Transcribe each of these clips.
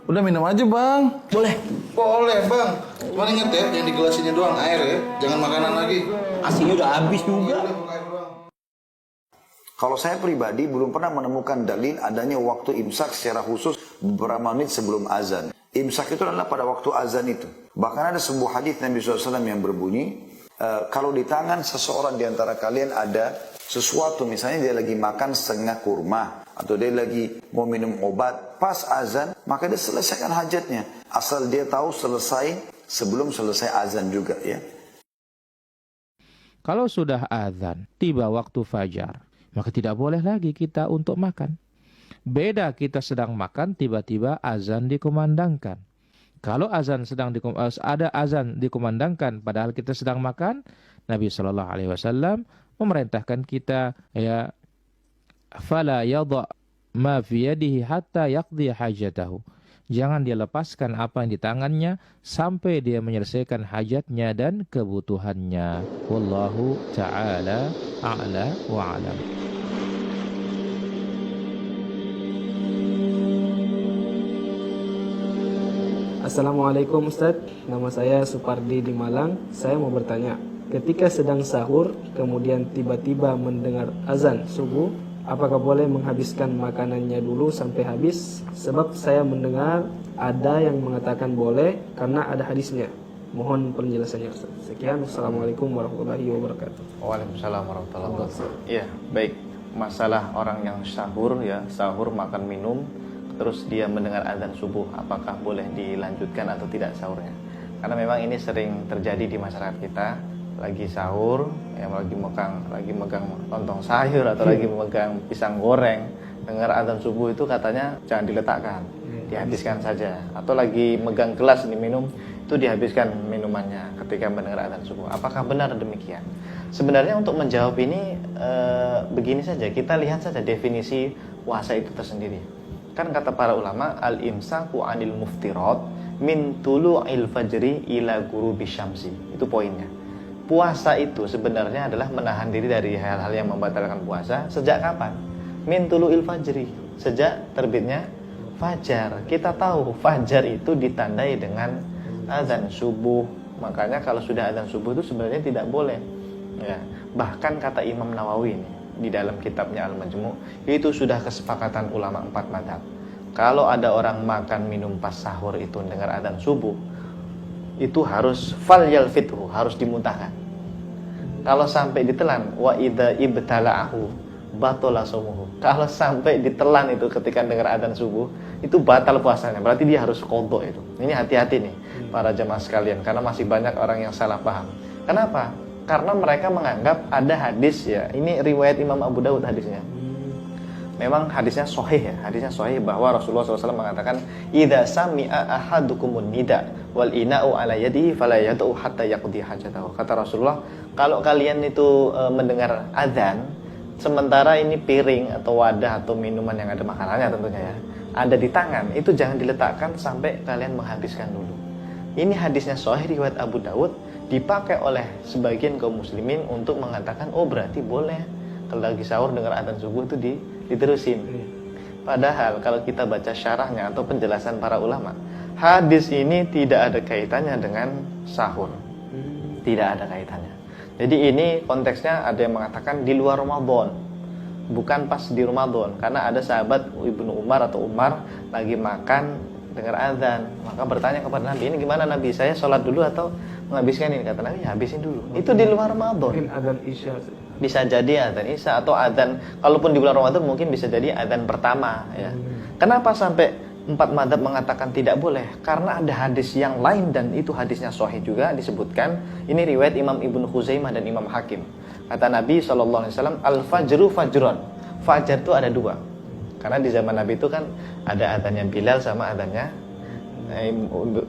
Udah minum aja bang. Boleh. Boleh bang. Cuman inget ya, yang di gelas ini doang air ya. Jangan makanan lagi. Asinya udah habis juga. Kalau saya pribadi belum pernah menemukan dalil adanya waktu imsak secara khusus beberapa menit sebelum azan. Imsak itu adalah pada waktu azan itu. Bahkan ada sebuah hadis Nabi SAW yang berbunyi, kalau di tangan seseorang di antara kalian ada sesuatu, misalnya dia lagi makan setengah kurma, atau dia lagi mau minum obat, pas azan, maka dia selesaikan hajatnya. Asal dia tahu selesai sebelum selesai azan juga ya. Kalau sudah azan, tiba waktu fajar, maka tidak boleh lagi kita untuk makan. Beda kita sedang makan, tiba-tiba azan dikumandangkan. Kalau azan ada azan dikumandangkan, padahal kita sedang makan, Nabi SAW memerintahkan kita, ya, fala yadha ma fi yadihi hatta yaqdi hajatahu. Jangan dia lepaskan apa yang di tangannya sampai dia menyelesaikan hajatnya dan kebutuhannya. Wallahu ta'ala a'la wa a'lam. Assalamualaikum Ustaz, nama saya Supardi di Malang. Saya mau bertanya, ketika sedang sahur kemudian tiba-tiba mendengar azan subuh, apakah boleh menghabiskan makanannya dulu sampai habis? Sebab saya mendengar ada yang mengatakan boleh karena ada hadisnya. Mohon penjelasannya Ustaz. Sekian, Assalamualaikum warahmatullahi wabarakatuh. Waalaikumsalam warahmatullahi wabarakatuh. Iya, baik. Masalah orang yang sahur ya, sahur makan minum, terus dia mendengar azan subuh, apakah boleh dilanjutkan atau tidak sahurnya? Karena memang ini sering terjadi di masyarakat kita, lagi sahur, yang lagi megang lontong sayur atau lagi memegang pisang goreng, dengar azan subuh itu katanya jangan diletakkan, dihabiskan saja. Atau lagi megang gelas diminum, itu dihabiskan minumannya ketika mendengar azan subuh. Apakah benar demikian? Sebenarnya untuk menjawab ini begini saja, kita lihat saja definisi puasa itu tersendiri. Kan kata para ulama, al-imsaku anil muftirat min tulu'il fajri ila ghurubi syamsi. Itu poinnya. Puasa itu sebenarnya adalah menahan diri dari hal-hal yang membatalkan puasa. Sejak kapan? Min tulu'il fajri, sejak terbitnya fajar. Kita tahu fajar itu ditandai dengan azan subuh. Makanya kalau sudah azan subuh itu sebenarnya tidak boleh ya. Bahkan kata Imam Nawawi ini di dalam kitabnya Al-Majmu', itu sudah kesepakatan ulama 4 mazhab. Kalau ada orang makan minum pas sahur itu dengar adzan subuh, itu harus falyalfithu, harus dimuntahkan. Kalau sampai ditelan, wa idza ibtala'ahu batala shaumuhu. Kalau sampai ditelan itu ketika dengar adzan subuh, itu batal puasanya. Berarti dia harus qadha itu. Ini hati-hati nih para jemaah sekalian, karena masih banyak orang yang salah paham. Kenapa? Karena mereka menganggap ada hadis ya, ini riwayat Imam Abu Dawud hadisnya. Memang hadisnya sahih ya, hadisnya sahih bahwa Rasulullah SAW mengatakan, idza sami'a ahadukumun nida wal ina'u ala yadihi fala yad'u hatta yaqdi hajatahu. Kata Rasulullah, kalau kalian itu mendengar azan, sementara ini piring atau wadah atau minuman yang ada makanannya tentunya ya, ada di tangan, itu jangan diletakkan sampai kalian menghabiskan dulu. Ini hadisnya sahih riwayat Abu Dawud, dipakai oleh sebagian kaum muslimin untuk mengatakan, oh berarti boleh kalau lagi sahur dengar adzan subuh itu diterusin. Padahal kalau kita baca syarahnya atau penjelasan para ulama, hadis ini tidak ada kaitannya dengan sahur. Tidak ada kaitannya. Jadi ini konteksnya ada yang mengatakan di luar Ramadan, bukan pas di Ramadan. Karena ada sahabat Ibnu Umar atau Umar lagi makan dengar azan, maka bertanya kepada Nabi, ini gimana Nabi, saya sholat dulu atau menghabiskan ini? Kata Nabi, habisin dulu. Itu di luar Ramadan. Mungkin azan Isya. Bisa jadi azan Isya atau azan, kalaupun di bulan Ramadan mungkin bisa jadi azan pertama ya. Kenapa sampai 4 mazhab mengatakan tidak boleh? Karena ada hadis yang lain dan itu hadisnya sahih juga disebutkan. Ini riwayat Imam Ibnu Khuzaimah dan Imam Hakim. Kata Nabi SAW, al-fajru fajron. Fajar itu ada 2. Karena di zaman Nabi itu kan ada adanya Bilal sama adanya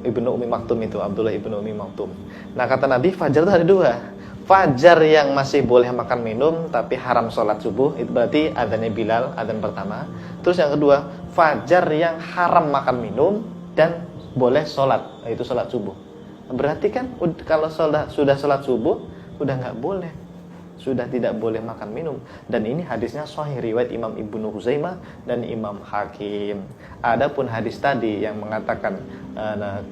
Ibnu Umi Maktum itu, Abdullah Ibnu Umi Maktum. Nah kata Nabi, fajar itu ada 2. Fajar yang masih boleh makan minum tapi haram sholat subuh, itu berarti adanya Bilal, adzan pertama. Terus yang kedua, fajar yang haram makan minum dan boleh sholat, itu sholat subuh. Berarti kan kalau sudah sholat subuh, udah nggak boleh sudah tidak boleh makan minum. Dan ini hadisnya sahih riwayat Imam Ibnu Huzaimah dan Imam Hakim. Adapun hadis tadi yang mengatakan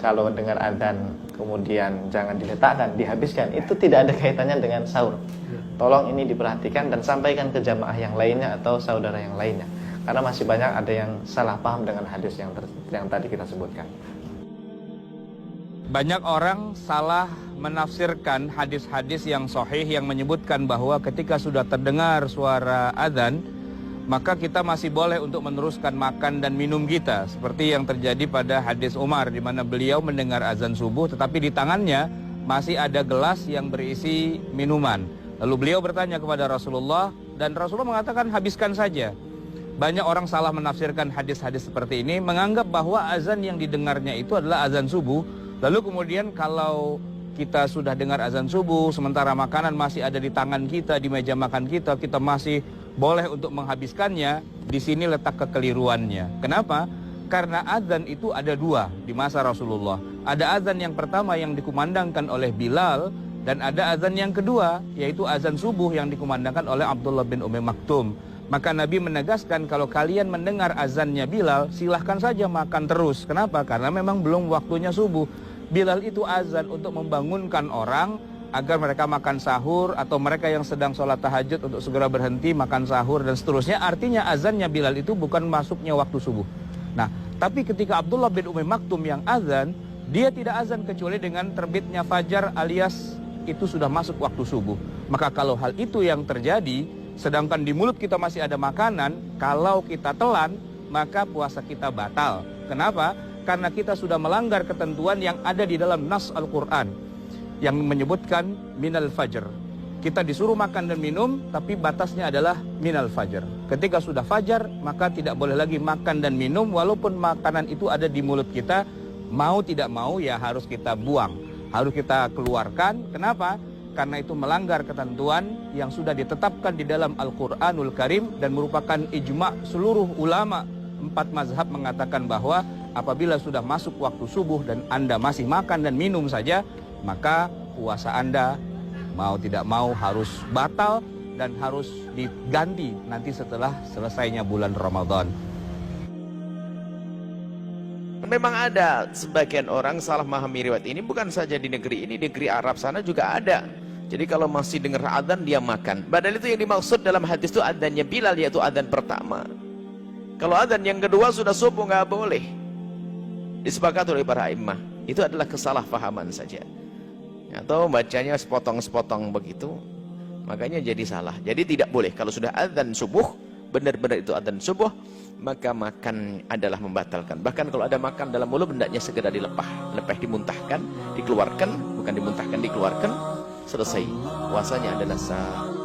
kalau dengar adzan kemudian jangan diletakkan, dihabiskan, itu tidak ada kaitannya dengan sahur. Tolong ini diperhatikan dan sampaikan ke jamaah yang lainnya atau saudara yang lainnya, karena masih banyak ada yang salah paham dengan hadis yang tadi kita sebutkan. Banyak orang salah menafsirkan hadis-hadis yang sahih yang menyebutkan bahwa ketika sudah terdengar suara adzan, maka kita masih boleh untuk meneruskan makan dan minum kita, seperti yang terjadi pada hadis Umar, di mana beliau mendengar azan subuh tetapi di tangannya masih ada gelas yang berisi minuman. Lalu beliau bertanya kepada Rasulullah dan Rasulullah mengatakan habiskan saja. Banyak orang salah menafsirkan hadis-hadis seperti ini, menganggap bahwa azan yang didengarnya itu adalah azan subuh. Lalu kemudian kalau kita sudah dengar azan subuh, sementara makanan masih ada di tangan kita, di meja makan kita, kita masih boleh untuk menghabiskannya. Di sini letak kekeliruannya. Kenapa? Karena azan itu ada dua di masa Rasulullah. Ada azan yang pertama yang dikumandangkan oleh Bilal, dan ada azan yang kedua, yaitu azan subuh yang dikumandangkan oleh Abdullah bin Maktum. Maka Nabi menegaskan kalau kalian mendengar azannya Bilal, silahkan saja makan terus. Kenapa? Karena memang belum waktunya subuh. Bilal itu azan untuk membangunkan orang agar mereka makan sahur, atau mereka yang sedang sholat tahajud untuk segera berhenti makan sahur dan seterusnya. Artinya azannya Bilal itu bukan masuknya waktu subuh. Nah, tapi ketika Abdullah bin Maktum yang azan, dia tidak azan kecuali dengan terbitnya fajar alias itu sudah masuk waktu subuh. Maka kalau hal itu yang terjadi, sedangkan di mulut kita masih ada makanan, kalau kita telan, maka puasa kita batal. Kenapa? Karena kita sudah melanggar ketentuan yang ada di dalam nas Al-Quran yang menyebutkan minal fajr. Kita disuruh makan dan minum, tapi batasnya adalah minal fajr. Ketika sudah fajar, maka tidak boleh lagi makan dan minum, walaupun makanan itu ada di mulut kita. Mau tidak mau ya harus kita buang, harus kita keluarkan. Kenapa? Karena itu melanggar ketentuan yang sudah ditetapkan di dalam Al-Quranul Karim dan merupakan ijma' seluruh ulama. 4 mazhab mengatakan bahwa apabila sudah masuk waktu subuh dan Anda masih makan dan minum saja, maka puasa Anda mau tidak mau harus batal dan harus diganti nanti setelah selesainya bulan Ramadan. Memang ada sebagian orang salah memahami riwayat ini, bukan saja di negeri ini, di negeri Arab sana juga ada. Jadi kalau masih dengar adzan dia makan. Padahal itu yang dimaksud dalam hadis itu adzannya Bilal, yaitu adzan pertama. Kalau adzan yang kedua sudah subuh nggak boleh. Disepakati oleh para imam. Itu adalah kesalahpahaman saja. Atau bacanya sepotong-sepotong begitu. Makanya jadi salah. Jadi tidak boleh kalau sudah adzan subuh, benar-benar itu adzan subuh, maka makan adalah membatalkan. Bahkan kalau ada makan dalam mulut, hendaknya segera dilepah, dimuntahkan, dikeluarkan, bukan dimuntahkan, dikeluarkan, selesai. Puasanya adalah sah.